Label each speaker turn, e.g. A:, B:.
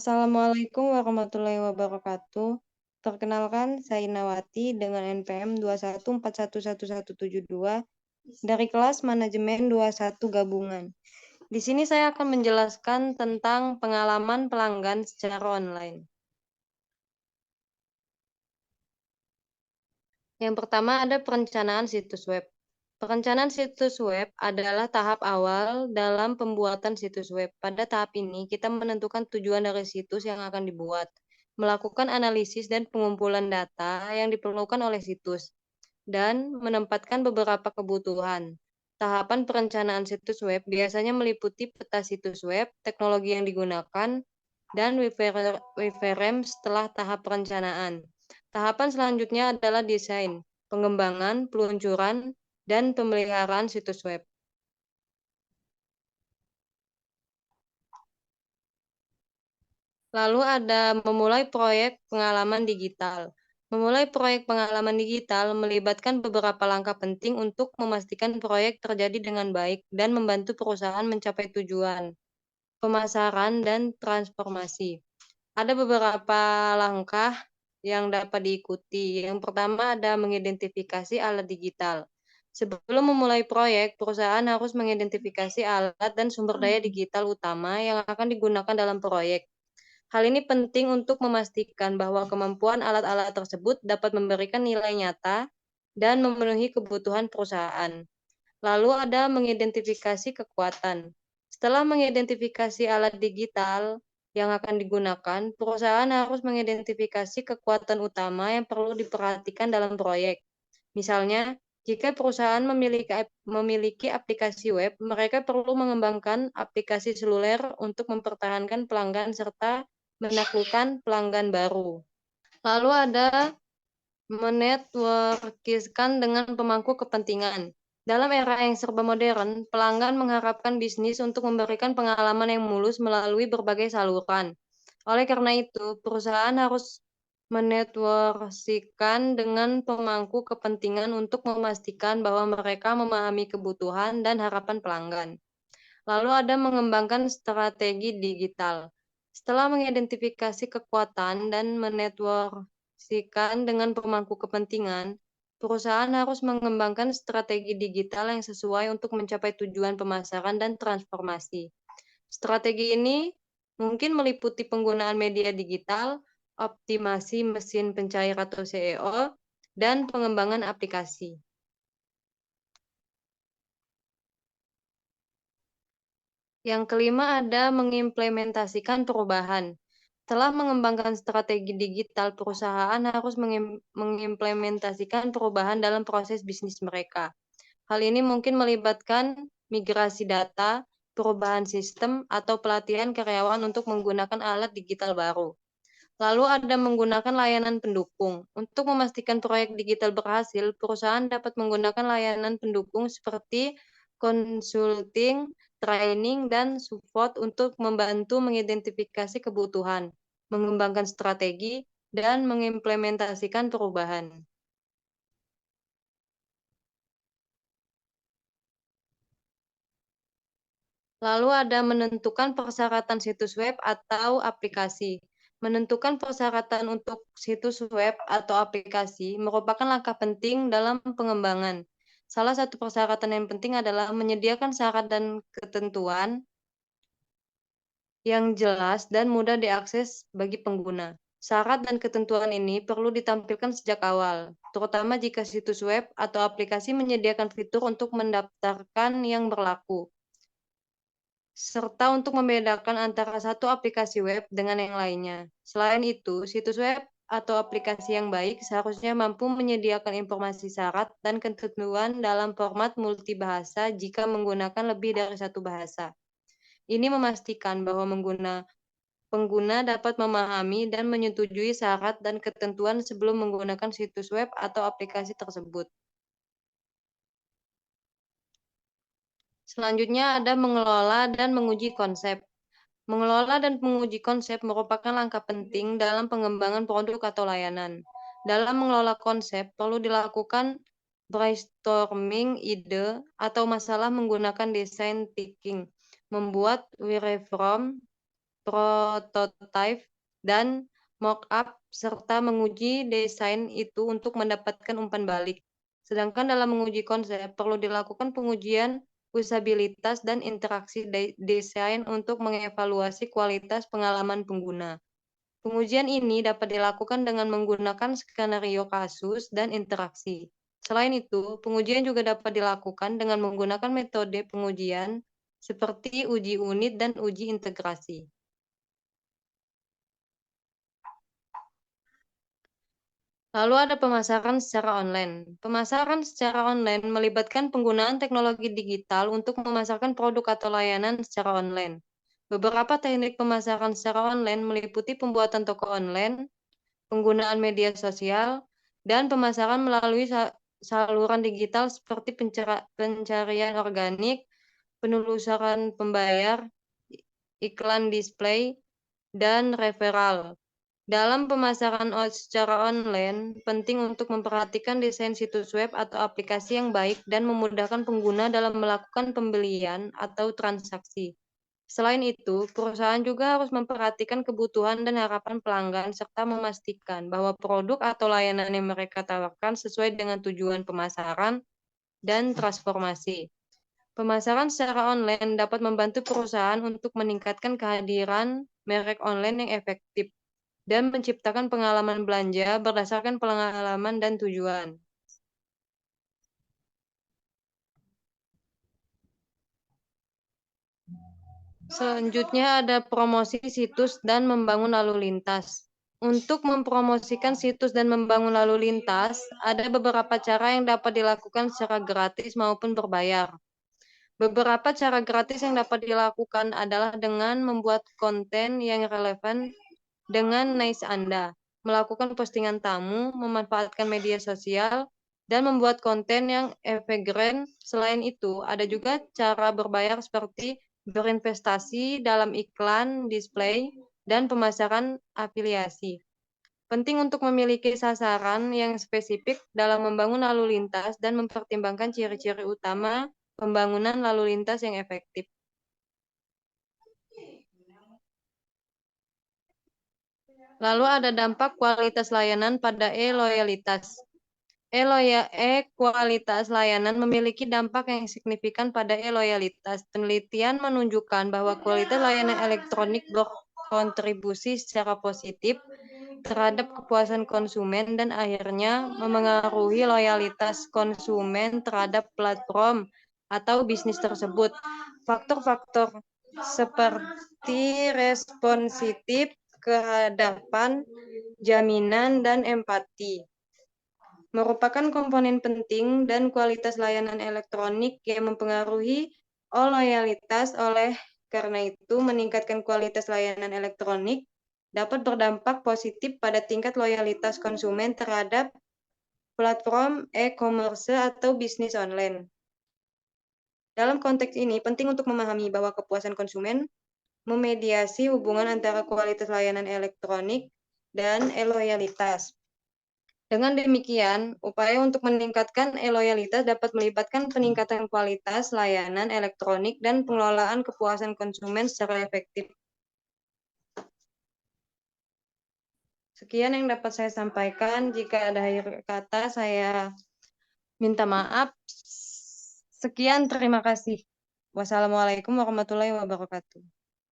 A: Assalamualaikum warahmatullahi wabarakatuh. Perkenalkan, saya Nawati dengan NPM 2141172 dari kelas Manajemen 21 Gabungan. Di sini saya akan menjelaskan tentang pengalaman pelanggan secara online. Yang pertama ada perencanaan situs web. Perencanaan situs web adalah tahap awal dalam pembuatan situs web. Pada tahap ini, kita menentukan tujuan dari situs yang akan dibuat, melakukan analisis dan pengumpulan data yang diperlukan oleh situs, dan menempatkan beberapa kebutuhan. Tahapan perencanaan situs web biasanya meliputi peta situs web, teknologi yang digunakan, dan wireframe setelah tahap perencanaan. Tahapan selanjutnya adalah desain, pengembangan, peluncuran, dan pemeliharaan situs web. Lalu ada memulai proyek pengalaman digital. Memulai proyek pengalaman digital melibatkan beberapa langkah penting untuk memastikan proyek terjadi dengan baik dan membantu perusahaan mencapai tujuan, pemasaran, dan transformasi. Ada beberapa langkah yang dapat diikuti. Yang pertama ada mengidentifikasi alat digital. Sebelum memulai proyek, perusahaan harus mengidentifikasi alat dan sumber daya digital utama yang akan digunakan dalam proyek. Hal ini penting untuk memastikan bahwa kemampuan alat-alat tersebut dapat memberikan nilai nyata dan memenuhi kebutuhan perusahaan. Lalu ada mengidentifikasi kekuatan. Setelah mengidentifikasi alat digital yang akan digunakan, perusahaan harus mengidentifikasi kekuatan utama yang perlu diperhatikan dalam proyek. Misalnya, jika perusahaan memiliki aplikasi web, mereka perlu mengembangkan aplikasi seluler untuk mempertahankan pelanggan serta menaklukkan pelanggan baru. Lalu ada menetworkiskan dengan pemangku kepentingan. Dalam era yang serba modern, pelanggan mengharapkan bisnis untuk memberikan pengalaman yang mulus melalui berbagai saluran. Oleh karena itu, perusahaan harus menetworkasikan dengan pemangku kepentingan untuk memastikan bahwa mereka memahami kebutuhan dan harapan pelanggan. Lalu ada mengembangkan strategi digital. Setelah mengidentifikasi kekuatan dan menetworkasikan dengan pemangku kepentingan, perusahaan harus mengembangkan strategi digital yang sesuai untuk mencapai tujuan pemasaran dan transformasi. Strategi ini mungkin meliputi penggunaan media digital, optimasi mesin pencair atau SEO, dan pengembangan aplikasi. Yang kelima ada mengimplementasikan perubahan. Setelah mengembangkan strategi digital, perusahaan harus mengimplementasikan perubahan dalam proses bisnis mereka. Hal ini mungkin melibatkan migrasi data, perubahan sistem, atau pelatihan karyawan untuk menggunakan alat digital baru. Lalu ada menggunakan layanan pendukung. Untuk memastikan proyek digital berhasil, perusahaan dapat menggunakan layanan pendukung seperti konsulting, training, dan support untuk membantu mengidentifikasi kebutuhan, mengembangkan strategi, dan mengimplementasikan perubahan. Lalu ada menentukan persyaratan situs web atau aplikasi. Menentukan persyaratan untuk situs web atau aplikasi merupakan langkah penting dalam pengembangan. Salah satu persyaratan yang penting adalah menyediakan syarat dan ketentuan yang jelas dan mudah diakses bagi pengguna. Syarat dan ketentuan ini perlu ditampilkan sejak awal, terutama jika situs web atau aplikasi menyediakan fitur untuk mendaftarkan yang berlaku, serta untuk membedakan antara satu aplikasi web dengan yang lainnya. Selain itu, situs web atau aplikasi yang baik seharusnya mampu menyediakan informasi syarat dan ketentuan dalam format multibahasa jika menggunakan lebih dari satu bahasa. Ini memastikan bahwa pengguna dapat memahami dan menyetujui syarat dan ketentuan sebelum menggunakan situs web atau aplikasi tersebut. Selanjutnya ada mengelola dan menguji konsep. Mengelola dan menguji konsep merupakan langkah penting dalam pengembangan produk atau layanan. Dalam mengelola konsep, perlu dilakukan brainstorming ide atau masalah menggunakan design thinking, membuat wireframe, prototype, dan mock-up, serta menguji desain itu untuk mendapatkan umpan balik. Sedangkan dalam menguji konsep, perlu dilakukan pengujian usabilitas dan interaksi desain untuk mengevaluasi kualitas pengalaman pengguna. Pengujian ini dapat dilakukan dengan menggunakan skenario kasus dan interaksi. Selain itu, pengujian juga dapat dilakukan dengan menggunakan metode pengujian seperti uji unit dan uji integrasi. Lalu ada pemasaran secara online. Pemasaran secara online melibatkan penggunaan teknologi digital untuk memasarkan produk atau layanan secara online. Beberapa teknik pemasaran secara online meliputi pembuatan toko online, penggunaan media sosial, dan pemasaran melalui saluran digital seperti pencarian organik, penelusuran pembayar, iklan display, dan referral. Dalam pemasaran secara online, penting untuk memperhatikan desain situs web atau aplikasi yang baik dan memudahkan pengguna dalam melakukan pembelian atau transaksi. Selain itu, perusahaan juga harus memperhatikan kebutuhan dan harapan pelanggan serta memastikan bahwa produk atau layanan yang mereka tawarkan sesuai dengan tujuan pemasaran dan transformasi. Pemasaran secara online dapat membantu perusahaan untuk meningkatkan kehadiran merek online yang efektif dan menciptakan pengalaman belanja berdasarkan pengalaman dan tujuan. Selanjutnya ada promosi situs dan membangun lalu lintas. Untuk mempromosikan situs dan membangun lalu lintas, ada beberapa cara yang dapat dilakukan secara gratis maupun berbayar. Beberapa cara gratis yang dapat dilakukan adalah dengan membuat konten yang relevan dengan niche Anda, melakukan postingan tamu, memanfaatkan media sosial, dan membuat konten yang evergreen. Selain itu, ada juga cara berbayar seperti berinvestasi dalam iklan, display, dan pemasaran afiliasi. Penting untuk memiliki sasaran yang spesifik dalam membangun lalu lintas dan mempertimbangkan ciri-ciri utama pembangunan lalu lintas yang efektif. Lalu ada dampak kualitas layanan pada e-loyalitas. E-kualitas layanan memiliki dampak yang signifikan pada e-loyalitas. Penelitian menunjukkan bahwa kualitas layanan elektronik berkontribusi secara positif terhadap kepuasan konsumen dan akhirnya memengaruhi loyalitas konsumen terhadap platform atau bisnis tersebut. Faktor-faktor seperti responsif, kehadapan, jaminan, dan empati merupakan komponen penting dan kualitas layanan elektronik yang mempengaruhi loyalitas. Oleh karena itu, meningkatkan kualitas layanan elektronik dapat berdampak positif pada tingkat loyalitas konsumen terhadap platform e-commerce atau bisnis online. Dalam konteks ini, penting untuk memahami bahwa kepuasan konsumen memediasi hubungan antara kualitas layanan elektronik dan e-loyalitas. Dengan demikian, upaya untuk meningkatkan e-loyalitas dapat melibatkan peningkatan kualitas layanan elektronik dan pengelolaan kepuasan konsumen secara efektif. Sekian yang dapat saya sampaikan. Jika ada akhir kata, saya minta maaf. Sekian, terima kasih. Wassalamualaikum warahmatullahi wabarakatuh.